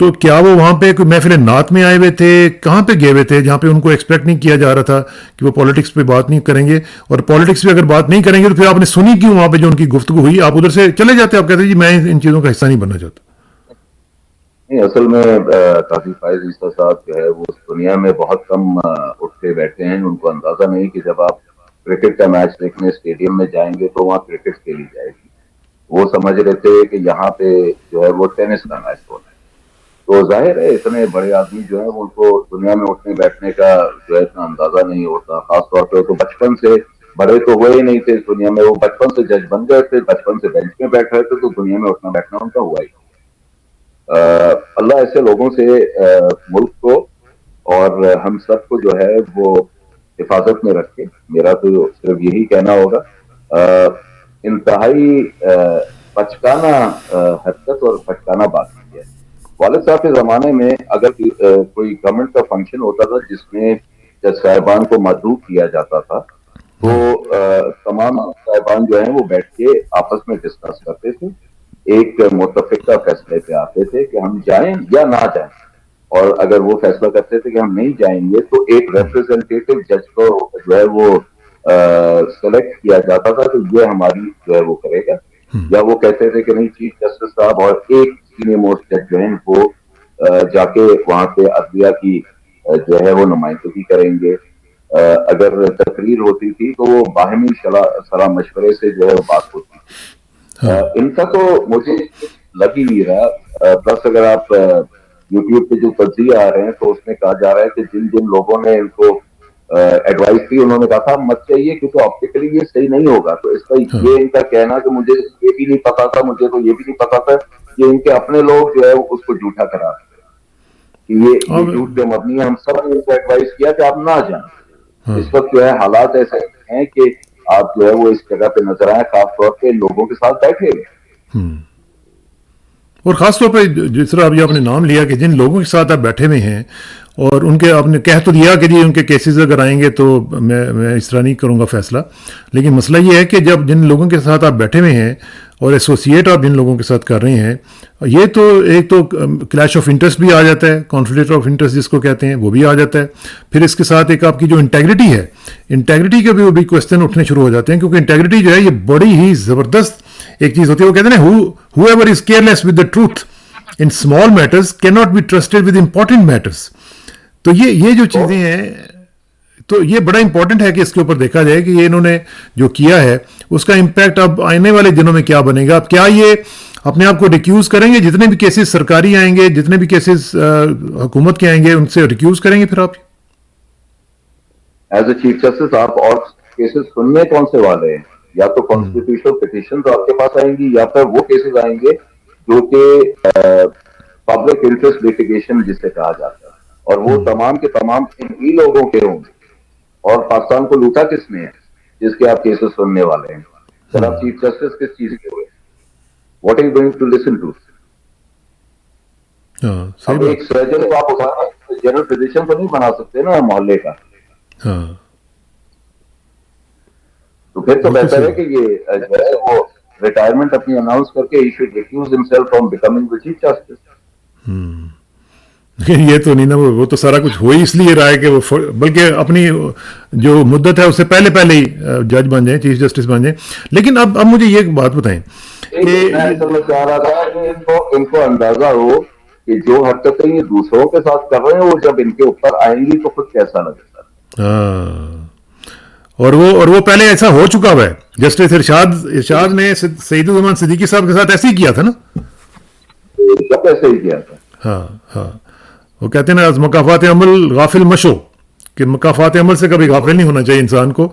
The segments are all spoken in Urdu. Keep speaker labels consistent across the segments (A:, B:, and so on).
A: تو کیا وہ وہاں پہ کوئی محفل نعت میں آئے ہوئے تھے, کہاں پہ گئے ہوئے تھے جہاں پہ ان کو ایکسپیکٹ نہیں کیا جا رہا تھا کہ وہ پالیٹکس پہ بات نہیں کریں گے؟ اور پالیٹکس پہ اگر بات نہیں کریں گے تو پھر آپ نے سنی کیوں وہاں پہ جو ان کی گفتگو ہوئی؟ آپ ادھر سے چلے جاتے, آپ کہتے جی میں ان چیزوں کا حصہ نہیں بننا چاہتا.
B: نہیں، اصل میں قاضی فائز عیسیٰ صاحب جو ہے وہ اس دنیا میں بہت کم اٹھتے بیٹھتے ہیں. ان کو اندازہ نہیں کہ جب آپ کرکٹ کا میچ دیکھنے اسٹیڈیم میں جائیں گے تو وہاں کرکٹ کھیلی جائے گی. وہ سمجھ رہے تھے کہ یہاں پہ جو ہے وہ ٹینس کا میچ ہونا ہے. تو ظاہر ہے اتنے بڑے آدمی جو ہیں ان کو دنیا میں اٹھنے بیٹھنے کا جو ہے اتنا اندازہ نہیں ہوتا. خاص طور پہ تو بچپن سے بڑے تو ہوئے ہی نہیں تھے اس دنیا میں, وہ بچپن سے جج بن گئے تھے, بچپن سے بینچ میں بیٹھ رہے تھے, تو دنیا میں اٹھنا بیٹھنا ان کا ہوا ہی. اللہ ایسے لوگوں سے ملک کو اور ہم سب کو جو ہے وہ حفاظت میں رکھے. میرا تو صرف یہی کہنا ہوگا. انتہائی بچکانہ حرکت اور بچکانہ بات کی ہے. والد صاحب کے زمانے میں اگر کوئی گورنمنٹ کا فنکشن ہوتا تھا جس میں جج صاحبان کو مدعو کیا جاتا تھا تو تمام صاحبان جو ہیں وہ بیٹھ کے آپس میں ڈسکس کرتے تھے, ایک متفقہ فیصلے پہ آتے تھے کہ ہم جائیں یا نہ جائیں. اور اگر وہ فیصلہ کرتے تھے کہ ہم نہیں جائیں گے تو ایک ریپرزینٹیٹو جج کو جو ہے وہ سلیکٹ کیا جاتا تھا کہ یہ ہماری جو ہے وہ کرے گا, یا وہ کہتے تھے کہ نہیں چیف جسٹس صاحب اور ایک سینئر موسٹ جج جو ہیں وہ جا کے وہاں پہ عدلیہ کی جو ہے وہ نمائندگی کریں گے. اگر تقریر ہوتی تھی تو وہ باہمی صلاح مشورے سے جو ہے بات ہوتی تھی. ان کا تو مجھے لگ ہی نہیں رہا. پلس اگر آپ یوٹیوب پہ جو تجزیے آ رہے ہیں تو اس میں کہا جا رہا ہے کہ جن جن لوگوں نے ان کو ایڈوائس دی انہوں نے کہا تھا مت چاہیے کیونکہ آپٹیکلی یہ صحیح نہیں ہوگا. تو اس کا یہ ان کا کہنا کہ مجھے یہ بھی نہیں پتا تھا, مجھے تو یہ بھی نہیں پتا تھا, یہ ان کے اپنے لوگ جو ہے اس کو جھوٹا کرا کہ یہ جھوٹ پہ مبنی ہے. ہم سب نے ان کو ایڈوائس کیا کہ آپ نہ جائیں. اس وقت جو ہے حالات ایسے ہیں کہ آپ جو ہے وہ اس جگہ پہ نظر آئے, خاص طور پہ لوگوں کے ساتھ بیٹھے ہوئے.
A: اور خاص طور پہ جس طرح ابھی آپ نے نام لیا کہ جن لوگوں کے ساتھ آپ بیٹھے ہوئے ہیں اور ان کے آپ نے کہہ تو دیا کہ جی ان کے کیسز اگر آئیں گے تو میں اس طرح نہیں کروں گا فیصلہ, لیکن مسئلہ یہ ہے کہ جب جن لوگوں کے ساتھ آپ بیٹھے ہوئے ہیں اور ایسوسیٹ آپ جن لوگوں کے ساتھ کر رہے ہیں, یہ تو ایک تو کلیش آف انٹرسٹ بھی آ جاتا ہے, کانفلکٹ آف انٹرسٹ جس کو کہتے ہیں وہ بھی آ جاتا ہے. پھر اس کے ساتھ ایک آپ کی جو انٹیگریٹی ہے, انٹیگریٹی کے بھی وہ بھی کوشچن اٹھنے شروع ہو جاتے ہیں, کیونکہ انٹیگریٹی جو ہے یہ بڑی ہی زبردست ایک چیز ہوتی ہے. وہ کہتے ہیں whoever is careless with the truth in small matters cannot be trusted with important matters. تو یہ جو چیزیں ہیں تو یہ بڑا امپورٹنٹ ہے کہ اس کے اوپر دیکھا جائے کہ یہ انہوں نے جو کیا ہے اس کا امپیکٹ اب آنے والے دنوں میں کیا بنے گا. اب کیا یہ اپنے آپ کو ریکیوز کریں گے؟ جتنے بھی کیسز سرکاری آئیں گے, جتنے بھی کیسز حکومت کے آئیں گے, ان سے ریکیوز کریں گے پھر آپ
B: ایز اے چیف جسٹس؟ آپ اور کیسز سننے کون سے والے ہیں؟ یا تو کانسٹیٹیوشنل پٹیشن آپ کے پاس آئیں گی یا پھر وہ کیسز آئیں گے جو کہ پبلک انٹرسٹ لیٹیگیشن جسے کہا جاتا ہے, اور وہ تمام کے تمام انہی لوگوں کے ہوں گے. اور پاکستان کو لوٹا کس نے ہے جس کے آپ کیسز سننے والے ہیں؟ سر آپ چیف جسٹس کس چیز کے ہوئے؟ What are you going to listen to? اب ایک سرجن کو آپ جنرل فزیشین تو نہیں بنا سکتے نا محلے کا. تو پھر تو بہتر ہے کہ یہ جو ہے وہ ریٹائرمنٹ اپنی اناؤنس کر کے he should recuse himself from becoming the chief justice.
A: لیکن یہ تو نہیں نا, وہ تو سارا کچھ ہو ہی اس لیے رہا ہے کہ وہ بلکہ اپنی جو مدت ہے اس سے پہلے ہی جج بن جائیں, چیف جسٹس بن جائیں. لیکن اب مجھے یہ بات بتائیں کہ
B: میں چاہ رہا تھا کہ ان کو اندازہ ہو کہ جو حرکتیں یہ دوسروں کے ساتھ کر رہے ہیں وہ جب ان کے اوپر آئیں گی تو خود کیسا لگے گا.
A: اور وہ پہلے ایسا ہو چکا ہوا ہے. جسٹس ارشاد نے سعید الرحمان صدیقی صاحب کے ساتھ ایسے ہی کیا تھا نا,
B: جب ایسے ہی کیا تھا.
A: ہاں وہ کہتے ہیں نا از مکافات عمل غافل مشو, کہ مکافات عمل سے کبھی غافل نہیں ہونا چاہیے انسان کو.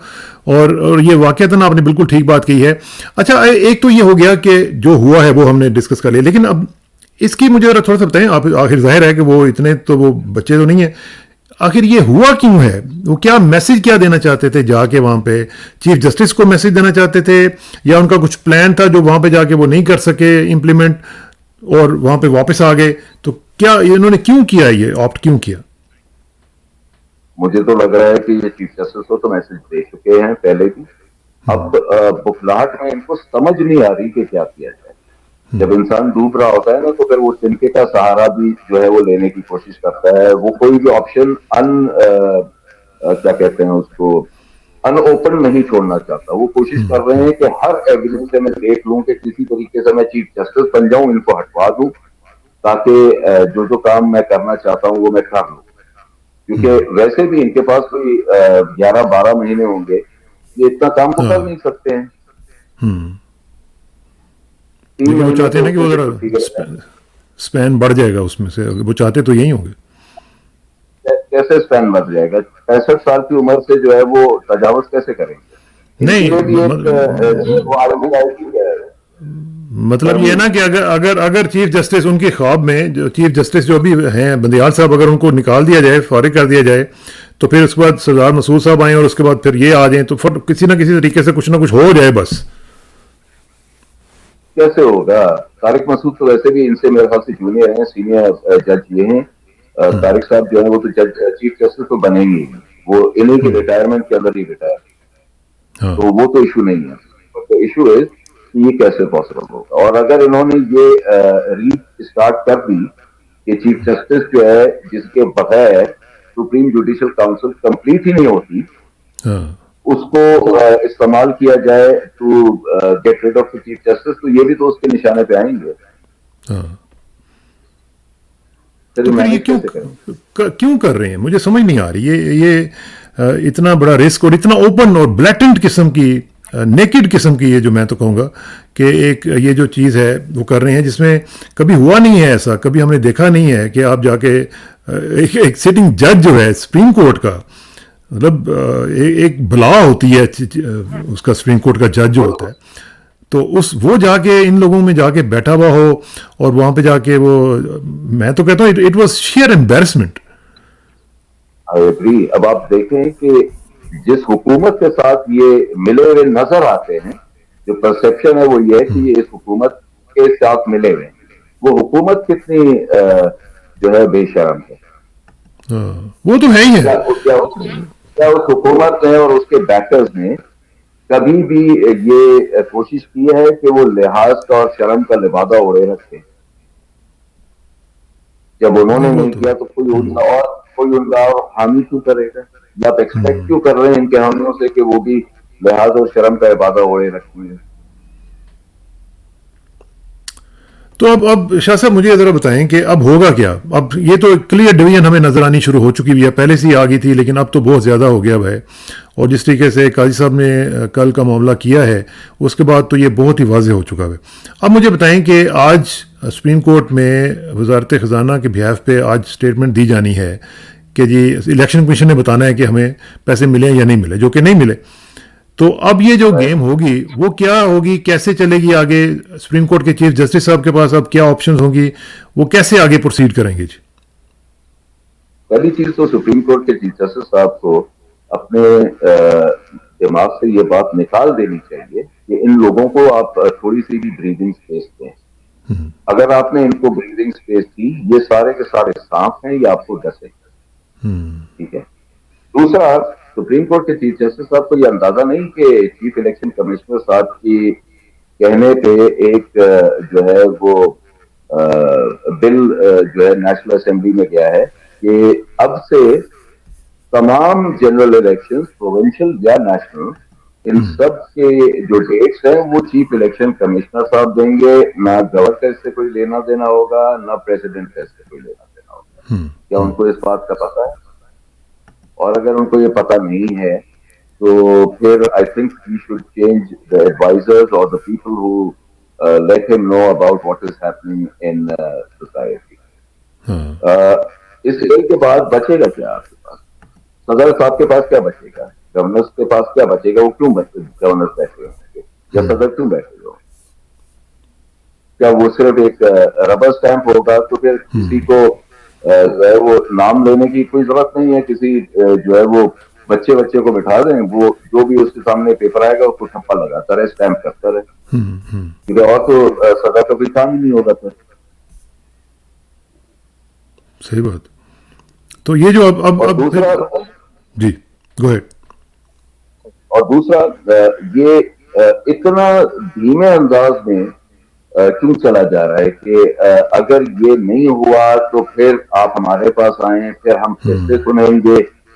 A: اور یہ واقعتاً آپ نے بالکل ٹھیک بات کی ہے. اچھا ایک تو یہ ہو گیا کہ جو ہوا ہے وہ ہم نے ڈسکس کر لیا, لیکن اب اس کی مجھے تھوڑا سا بتائیں آپ. آخر ظاہر ہے کہ وہ اتنے تو وہ بچے تو نہیں ہیں, آخر یہ ہوا کیوں ہے؟ وہ کیا میسج کیا دینا چاہتے تھے جا کے وہاں پہ؟ چیف جسٹس کو میسج دینا چاہتے تھے یا ان کا کچھ پلان تھا جو وہاں پہ جا کے وہ نہیں کر سکے امپلیمنٹ اور وہاں پہ واپس آ گئے؟ تو کیا انہوں نے کیوں کیا, یہ آپٹ کیوں کیا؟
B: مجھے تو لگ رہا ہے کہ یہ چیف جسٹس کو تو میسج دے چکے ہیں پہلے بھی. اب بخلاہٹ میں ان کو سمجھ نہیں آ رہی کہ کیا کیا جائے. جب انسان ڈوب رہا ہوتا ہے نا تو پھر وہ تنکے کا سہارا بھی جو ہے وہ لینے کی کوشش کرتا ہے. وہ کوئی بھی آپشن کیا کہتے ہیں اس کو ان اوپن نہیں چھوڑنا چاہتا. وہ کوشش کر رہے ہیں کہ ہر ایویڈنس سے میں دیکھ لوں کہ کسی طریقے سے میں چیف جسٹس بن جاؤں, ان کو ہٹوا دوں تاکہ جو کام میں کرنا چاہتا ہوں وہ میں کر لوں. کیونکہ ویسے بھی ان کے پاس کوئی 11-12 مہینے ہوں گے, یہ اتنا کام تو کر نہیں سکتے ہیں.
A: لیکن وہ چاہتے ہیں نا کہ وہ ذرا اسپین بڑھ جائے گا اس میں سے, وہ چاہتے تو یہی ہوں گے.
B: کیسے اسپین بڑھ جائے گا؟ 65 سال کی عمر سے جو ہے وہ تجاوز کیسے کریں گے؟
A: مطلب یہ نا کہ اگر چیف جسٹس ان کے خواب میں, جو چیف جسٹس جو ابھی ہیں بندیال صاحب, اگر ان کو نکال دیا جائے, فارغ کر دیا جائے, تو پھر اس کے بعد سردار مسعود صاحب آئیں اور اس کے بعد پھر یہ آ جائیں, تو پھر کسی نہ کسی طریقے سے کچھ نہ کچھ ہو جائے. بس
B: کیسے ہوگا؟ طارق مسعود تو ویسے بھی ان سے میرے خیال سے جونیئر ہیں, سینئر جج یہ ہیں. طارق صاحب جو ہے وہ تو چیف جسٹس تو بنے گی, وہ انہیں کی ریٹائرمنٹ کے اندر ہی ریٹائر, تو وہ تو ایشو نہیں ہے. تو ایشو ہے یہ کیسے پاسبل ہوگا. اور اگر انہوں نے یہ ریٹ اسٹارٹ کر دی کہ چیف جسٹس جو ہے جس کے بغیر سپریم جوڈیشل کاؤنسل کمپلیٹ ہی نہیں ہوتی, اس کو استعمال کیا جائے to get rid of chief justice, تو یہ بھی تو اس کے نشانے پہ آئیں گے.
A: تو پھر یہ کیوں کر رہے ہیں, مجھے سمجھ نہیں آ رہی. یہ اتنا بڑا رسک اور اتنا اوپن اور بلیٹنٹ قسم کی, نیکڈ قسم کی, یہ جو میں تو کہوں گا کہ ایک یہ جو چیز ہے وہ کر رہے ہیں جس میں کبھی ہوا نہیں ہے ایسا, کبھی ہم نے دیکھا نہیں ہے کہ آپ جا کے ایک سٹنگ جج جو ہے سپریم کورٹ کا, مطلب ایک بلا ہوتی ہے اس کا, سپریم کورٹ کا جج جو ہوتا ہے, تو وہ جا کے ان لوگوں میں جا کے بیٹھا ہوا ہو اور وہاں پہ جا کے وہ, میں تو کہتا ہوں اٹ واز شیئر ایمبیرسمنٹ.
B: اب آپ دیکھیں کہ جس حکومت کے ساتھ یہ ملے ہوئے نظر آتے ہیں, جو پرسپشن ہے وہ یہ ہے کہ یہ اس حکومت کے ساتھ ملے ہوئے ہیں, وہ حکومت کتنی جو ہے بے شرم ہے.
A: وہ تو ہے ہی ہے.
B: کیا اس حکومت نے اور اس کے بیکرز نے کبھی بھی یہ کوشش کی ہے کہ وہ لحاظ کا اور شرم کا لبادہ اوڑے رکھے؟ جب انہوں نے نہیں کیا تو کوئی ان کا حامی کیوں کرے گا؟ یا آپ ایکسپیکٹ کیوں کر رہے ہیں ان کے حامیوں سے کہ وہ بھی لحاظ اور شرم کا لبادہ اوڑے رکھیں گے؟
A: تو اب شاہ صاحب مجھے ذرا بتائیں کہ اب ہوگا کیا. اب یہ تو کلیئر ڈویژن ہمیں نظر آنی شروع ہو چکی ہے, پہلے سے ہی آ گئی تھی لیکن اب تو بہت زیادہ ہو گیا ہے. اور جس طریقے سے قاضی صاحب نے کل کا معاملہ کیا ہے اس کے بعد تو یہ بہت ہی واضح ہو چکا ہے. اب مجھے بتائیں کہ آج سپریم کورٹ میں وزارت خزانہ کے بہاف پہ آج اسٹیٹمنٹ دی جانی ہے کہ جی الیکشن کمیشن نے بتانا ہے کہ ہمیں پیسے ملیں یا نہیں ملے, جو کہ نہیں ملے. تو اب یہ جو گیم ہوگی وہ کیا ہوگی, کیسے چلے گی آگے؟ سپریم کورٹ کے چیف جسٹس صاحب کے پاس اب کیا آپشنز ہوں گی, وہ کیسے آگے پروسیڈ کریں گے؟ جی
B: پہلی چیز تو سپریم کورٹ کے چیف جسٹس صاحب کو اپنے دماغ سے یہ بات نکال دینی چاہیے کہ ان لوگوں کو آپ تھوڑی سی بھی بریدنگ اسپیس دیں. اگر آپ نے ان کو بریدنگ اسپیس دی, یہ سارے کے سارے سانپ ہیں, یہ آپ کو ڈسے. ٹھیک ہے. دوسرا, سپریم کورٹ کے چیف جسٹس صاحب کو یہ اندازہ نہیں کہ چیف الیکشن کمشنر صاحب کی کہنے پہ ایک جو ہے وہ بل جو ہے نیشنل اسمبلی میں گیا ہے کہ اب سے تمام جنرل الیکشن پروونشل یا نیشنل, ان سب کے جو ڈیٹس ہیں وہ چیف الیکشن کمشنر صاحب دیں گے. نہ گورنر کا اس سے کوئی لینا دینا ہوگا, نہ پریزیڈنٹ کا اس سے کوئی لینا دینا ہوگا. کیا ان کو اس بات کا پتہ ہے؟ اور اگر ان کو یہ پتہ نہیں ہے تو پھر I think we should change the advisors اور دا پیپل ہو لیٹ ہم know about what is happening in society. اس بل کے بعد بچے گا کیا آپ کے پاس؟ صدر صاحب کے پاس کیا بچے گا؟ گورنر کے پاس کیا بچے گا؟ وہ کیوں گورنر بیٹھے ہوں گے یا صدر کیوں بیٹھے ہو؟ کیا وہ صرف ایک ربر اسٹیمپ ہوگا؟ تو پھر کسی کو جو ہے وہ نام لینے کی کوئی ضرورت نہیں ہے. کسی جو ہے وہ بچے کو بٹھا دیں, وہ جو بھی اس کے سامنے پیپر آئے گا اس کو ٹھپا لگاتا رہے, اسٹیمپ کرتا رہے. کیونکہ اور تو صدر کا کوئی کام ہی نہیں ہوگا. پھر
A: صحیح بات. تو یہ جو اب
B: دوسرا,
A: جی گو ہیڈ.
B: اور دوسرا یہ اتنا دھیمے انداز میں کیوں چلا جا رہا ہے کہ اگر یہ نہیں ہوا تو پھر آپ ہمارے پاس آئیں, پھر ہم فیصلے سنیں گے,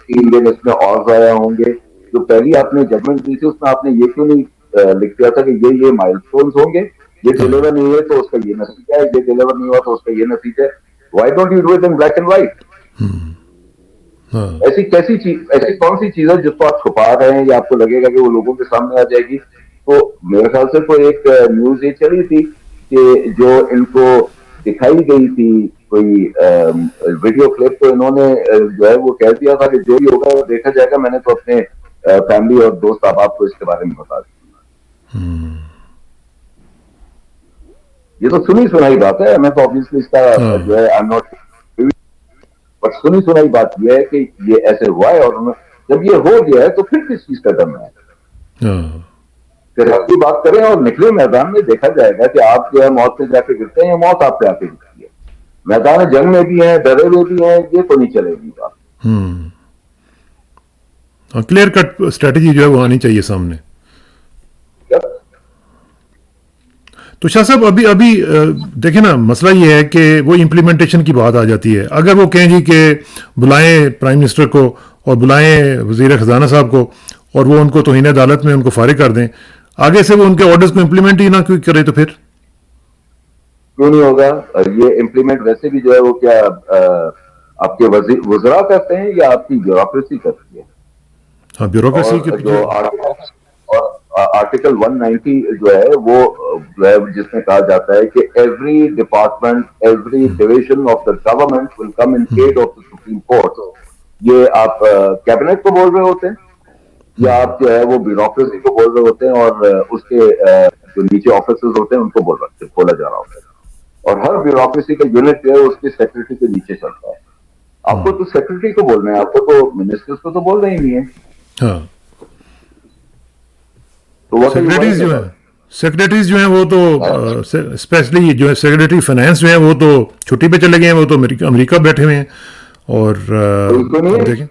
B: 3 دن اس میں اور ضائع ہوں گے. جو پہلی آپ نے ججمنٹ دی تھی اس میں آپ نے یہ کیوں نہیں لکھ دیا تھا کہ یہ مائل سٹونز ہوں گے, یہ ڈیلیور نہیں ہوئے تو اس کا یہ نتیجہ ہے, یہ ڈیلیور نہیں ہوا تو اس کا یہ نتیجہ ہے. Why don't you do it in black and white? ایسی کیسی چیز, ایسی کون سی چیز ہے جس کو آپ چھپا رہے ہیں یا آپ کو لگے گا کہ وہ لوگوں کے سامنے آ جائے گی؟ تو میرے خیال سے تو ایک نیوز یہ چلی تھی کہ جو ان کو دکھائی گئی تھی کوئی ویڈیو کلپ, تو انہوں نے جو ہے وہ کہہ دیا تھا کہ جو بھی ہوگا وہ دیکھا جائے گا. میں نے تو اپنے فیملی اور دوست احباب کو اس کے بارے میں بتا دیا. یہ تو سنی سنائی بات ہے, میں تو آبویسلی اس کا جو ہے بٹ سنی سنائی بات یہ ہے کہ یہ ایسے ہوا ہے, اور جب یہ ہو گیا ہے تو پھر کس چیز کا ڈرنا ہے؟ پھر آپ کی بات کریں اور نکلے میدان میں, دیکھا جائے گا کہ آپ جو ہے موت پہ جا کے گرتے ہیں, موت آپ پہ آ کے گرتی ہے. میدان جنگ میں بھی ہیں, ڈرے ہوئے بھی ہیں, یہ تو نہیں چلے گی بات.
A: کلیئر کٹ اسٹریٹجی جو ہے وہ آنی چاہیے سامنے. تو شاہ صاحب ابھی دیکھیں نا, مسئلہ یہ ہے کہ وہ امپلیمنٹیشن کی بات آ جاتی ہے. اگر وہ کہیں جی کہ بلائیں پرائم منسٹر کو اور بلائیں وزیر خزانہ صاحب کو, اور وہ ان کو توہین عدالت میں ان کو فارغ کر دیں, آگے سے وہ ان کے آرڈرز کو امپلیمنٹ ہی نہ کرے تو پھر
B: کیوں نہیں ہوگا؟ یہ امپلیمنٹ ویسے بھی جو ہے وہ کیا آپ کے وزراء کرتے ہیں یا آپ کی بیوروکریسی کرتی ہے؟
A: ہاں, بیوروکریسی کے
B: جو آرٹیکل 190 جو ہے وہ جو ہے جس میں کہا جاتا ہے کہ every department, every division of the government will come in aid of the supreme court. یہ آپ کیبنٹ کو بول رہے ہوتے ہیں یا آپ جو ہے وہ بیوروکریسی کو بول رہے ہوتے ہیں, اور اس کے جو نیچے آفیسرز ہوتے ہیں ان کو بولا جا رہا ہوتا ہے. اور ہر بیوروکریسی کا یونٹ جو ہے اس کے سیکرٹری کے نیچے چلتا ہے. آپ کو تو سیکرٹری کو بولنا ہے, آپ کو تو منسٹرز کو تو بولنا ہی نہیں ہے.
A: ہاں,
B: تو
A: سیکرٹریز جو ہیں وہ تو اسپیشلی جو ہے سیکرٹری فائنانس جو ہیں وہ تو چھٹی پہ چلے گئے ہیں, وہ تو امریکہ بیٹھے ہوئے ہیں. اور دیکھیں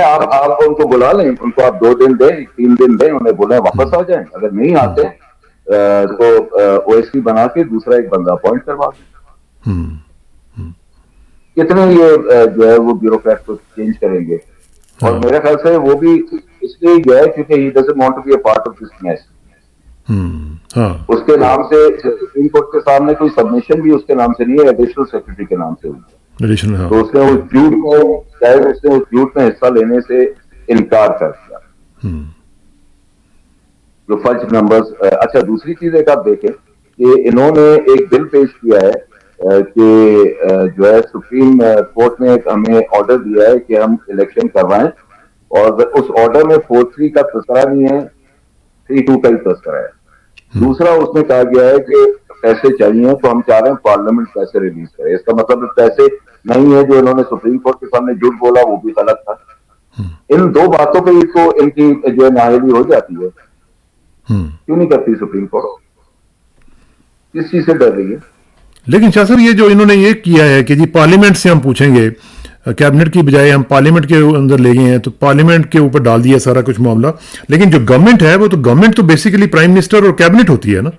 B: آپ ان کو بلا لیں, ان کو آپ 2 دن دیں, 3 دن دیں, انہیں بولیں واپس آ جائیں. اگر نہیں آتے تو او ایس سی بنا کے دوسرا ایک بندہ اپوائنٹ کروا دیں. کتنے یہ جو ہے وہ بیوروکریٹ کو چینج کریں گے؟ اور میرے خیال سے وہ بھی اس لیے جو ہے کیونکہ he doesn't want to be a part of this mess. اس کے نام سے سپریم کورٹ کے سامنے کوئی سبمیشن بھی اس کے نام سے نہیں ہے, ایڈیشنل سیکرٹری کے نام سے ہوئی ہے. تو اس نے اس جھوٹ کو شاید اس نے اس جھوٹ میں حصہ لینے سے انکار کر دیا. جو فج نمبرز. اچھا, دوسری چیز ایک آپ دیکھیں کہ انہوں نے ایک بل پیش کیا ہے کہ جو ہے سپریم کورٹ نے ہمیں آرڈر دیا ہے کہ ہم الیکشن کروائیں, اور اس آرڈر میں 4-3 کا تذکرہ نہیں ہے, 3-2 کا ہی تذکرہ ہے. دوسرا اس میں کہا گیا ہے کہ پیسے چاہیے تو ہم چاہ رہے ہیں پارلیمنٹ پیسے ریلیز کرے. اس کا مطلب پیسے نہیں ہے. جو انہوں نے سپریم کورٹ کے سامنے جھوٹ بولا وہ بھی غلط تھا. ان 2 باتوں پہ تو ان کی جو ہے نااہلی ہو جاتی ہے. کیوں نہیں کرتی سپریم کورٹ؟ کس چیز سے ڈر رہی ہے؟
A: لیکن شاہ صاحب یہ جو انہوں نے یہ کیا ہے کہ جی پارلیمنٹ سے ہم پوچھیں گے, کیبنٹ کی بجائے ہم پارلیمنٹ کے اندر لے گئے ہیں, تو پارلیمنٹ کے اوپر ڈال دیا سارا کچھ معاملہ. لیکن جو گورنمنٹ ہے وہ تو گورنمنٹ تو بیسیکلی پرائم منسٹر اور کیبنٹ ہوتی ہے نا,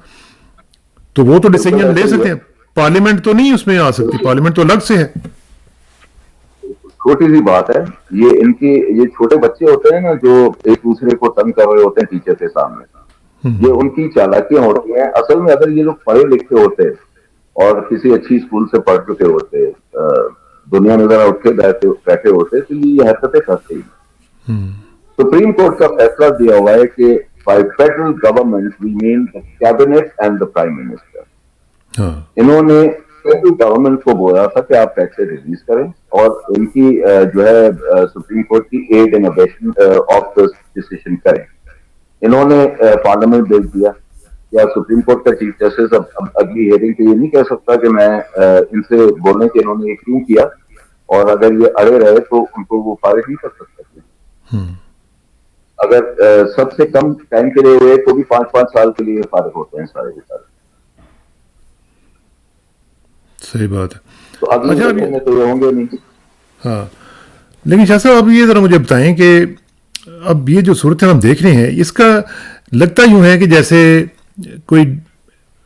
A: تو وہ تو ڈیسیجن لے سکتے ہیں. پارلیمنٹ تو نہیں اس میں آ سکتی, پارلیمنٹ تو الگ سے ہے.
B: چھوٹی سی بات ہے یہ, ان کی یہ چھوٹے بچے ہوتے ہیں نا جو ایک دوسرے کو تنگ کر رہے ہوتے ہیں ٹیچر کے سامنے, یہ ان کی چالاکیاں ہوتی ہیں. اصل میں اگر یہ لوگ پڑھے لکھے ہوتے اور کسی اچھی اسکول سے پڑھ چکے ہوتے, دنیا میں ذرا اٹھ کے بیٹھے ہوتے, تو یہ حرکتیں کرتے ہی. سپریم کورٹ کا فیصلہ دیا ہوا ہے کہ by federal government we mean the cabinet and the prime minister. انہوں نے فیڈرل گورنمنٹ کو بولا تھا کہ آپ پیسے ریلیز کریں, اور ان کی جو ہے سپریم کورٹ کی ایڈ ان ایبیشن آف دا ڈیسیشن کریں. انہوں نے پارلیمنٹ بھیج دیا. یا سپریم کورٹ کا چیف جسٹس اب اگلی ہیئرنگ پہ یہ نہیں کہہ سکتا کہ میں ان سے بولنے کہ انہوں نے یہ کیوں کیا, اور اگر یہ اڑے رہے تو ان کو وہ فارغ نہیں کر سکتے. اگر سب سے کم ٹائم کے لیے ہوئے تو بھی 5-5 سال کے لیے فارغ ہوتے ہیں سارے کے سارے.
A: صحیح بات ہے.
B: تو اگلے میں تو یہ ہوں گے نہیں.
A: ہاں, لیکن شاہ صاحب اب یہ ذرا مجھے بتائیں کہ اب یہ جو صورت ہم دیکھ رہے ہیں اس کا لگتا یوں ہے کہ جیسے کوئی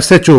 A: SHO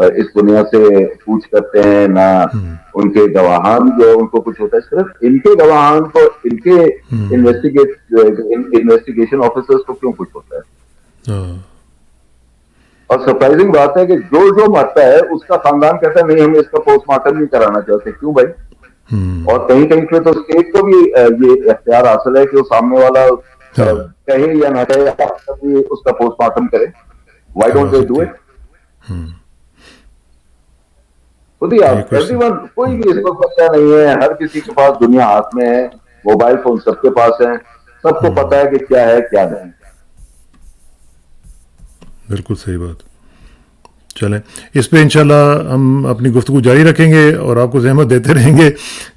B: اس دنیا سے پوچھ کرتے ہیں، نہ ان کے گواہان جو ان کو کچھ ہوتا ہے. صرف ان کے گواہان کو، ان کے انویسٹیگیشن آفیسرز کو کیوں کچھ ہوتا ہے. اور سرپرائزنگ بات ہے کہ جو مرتا ہے اس کا خاندان کہتا ہے نہیں ہم اس کا پوسٹ مارٹم نہیں کرانا چاہتے. کیوں بھائی؟ اور کہیں کہیں پہ تو اسٹیٹ کو بھی یہ اختیار حاصل ہے کہ وہ سامنے والا کہے یا نہ کہے اس کا پوسٹ مارٹم کرے. Why don't they do it? خود ہی آپ ایوری ون، کوئی بھی اس کو پتہ نہیں ہے. ہر کسی کے پاس دنیا ہاتھ میں ہے، موبائل فون سب کے پاس ہیں، سب کو پتہ ہے کہ کیا ہے کیا نہیں.
A: بالکل صحیح بات. چلیں اس پہ انشاءاللہ ہم اپنی گفتگو جاری رکھیں گے اور آپ کو زحمت دیتے رہیں گے.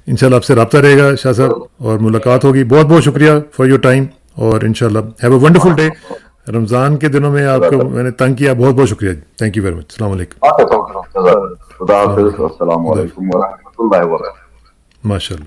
A: انشاءاللہ آپ سے رابطہ رہے گا شاہ صاحب اور ملاقات ہوگی. بہت بہت شکریہ فار یور ٹائم اور انشاءاللہ ہیو اے ونڈرفل ڈے. رمضان کے دنوں میں آپ کو میں نے تنگ کیا، بہت بہت شکریہ. Thank you very much. السلام علیکم.
B: خدا حافظ. السلام علیکم ورحمۃ اللہ وبرکاتہ.
A: ماشاء اللہ.